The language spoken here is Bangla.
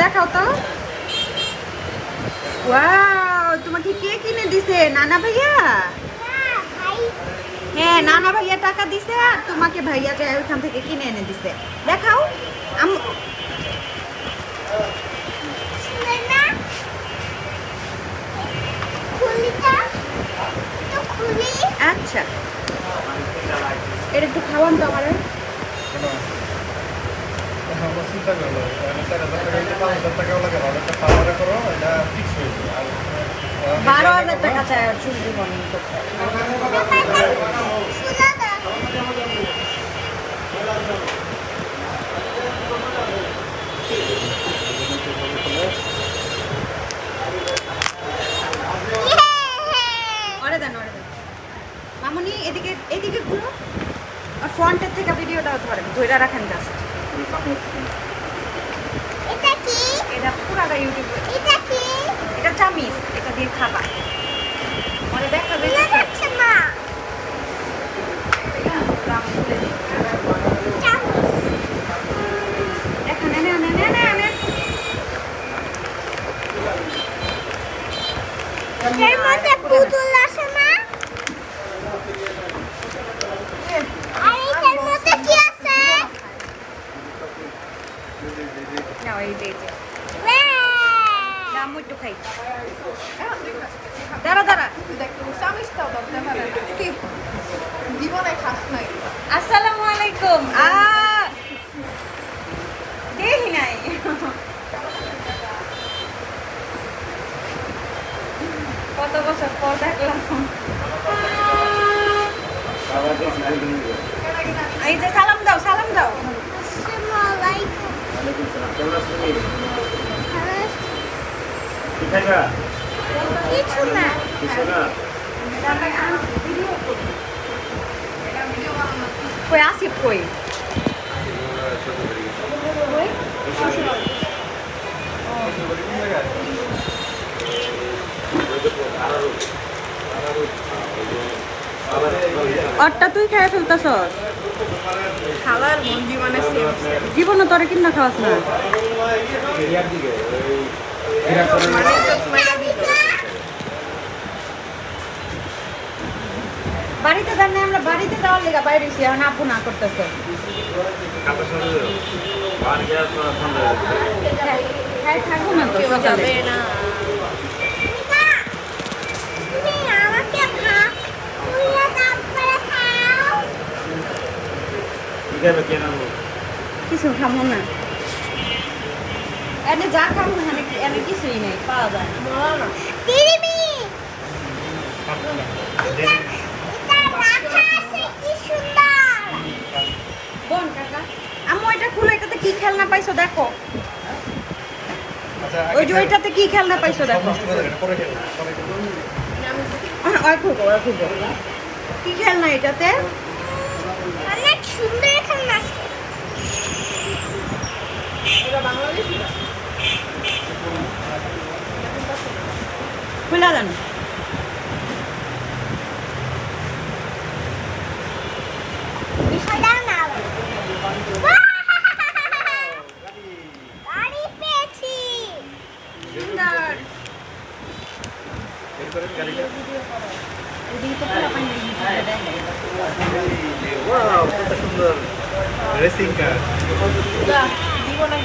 দেখাও তো। ওয়াও, তোমাকে কে কিনে দিছে? নানা ভাইয়া? হ্যাঁ, নানা ভাইয়া টাকা দিছে আর তোমাকে ভাইয়া যায় ওইখান থেকে কিনে এনে দিছে। দেখাও। আচ্ছা, এটা একটু খাওয়ান তো আমার। 12,000 টাকা চাই আর চুল দিব না। মামুনি এদিকে এদিকে ঘুরো আর ফ্রন্টের থেকে ভিডিওটা ধরেন, ধরে রাখেন জাস্ট। এটা কি? এটা পুরাটা ইউটিউবে। এটা কি? এটা চামিচ, এটা দিয়ে খাবা। মানে দেখা যাচ্ছে না। এখানে নে নে নে নে নে। এর মধ্যে পুতুল আছে না? আর এর মধ্যে কি আছে? নাও এই যে। দাম একটু খাই। দাঁড়া দাঁড়া। দেখো চামিচটাও ধরতে পারে না। কি জীবনে খাস নাই। আসসালামু আলাইকুম। দেখি নাই। কত বছর পর দেখলাম। এই যে সালাম দাও, সালাম দাও। আসসালামু আলাইকুম। ওয়ালাইকুম সালাম। কেমন আছেন? কি খাইবা? কিছু না। কিছু না? কই আসিফ কই? অটটা তুই খেয়ে ফেলতেছস? খালার মন জীবনে সেম। জীবনে তোরে কিনা খাওয়াস না? বাড়িতে জানি আমরা বাড়িতে যাওয়ার লেগে বাইরে এসে এখন আপু না করতেছে। হ্যাঁ, থাকবো না তো সকালে। কিছু খাবো না। এনে যা খাবো না এনে কিছুই নেই, পাওয়া যায় না। বোন কাকা, আম্মু এটা খুলে, এটাতে কি খেলনা পাইছো দেখো। ওই যে ওইটাতে কি খেলনা পাইছো দেখো। কি খেলনা এটাতে? অনেক সুন্দর খেলনা আছে। খুলে দেন। Wow, kata sunder racing car. Udah, di mana?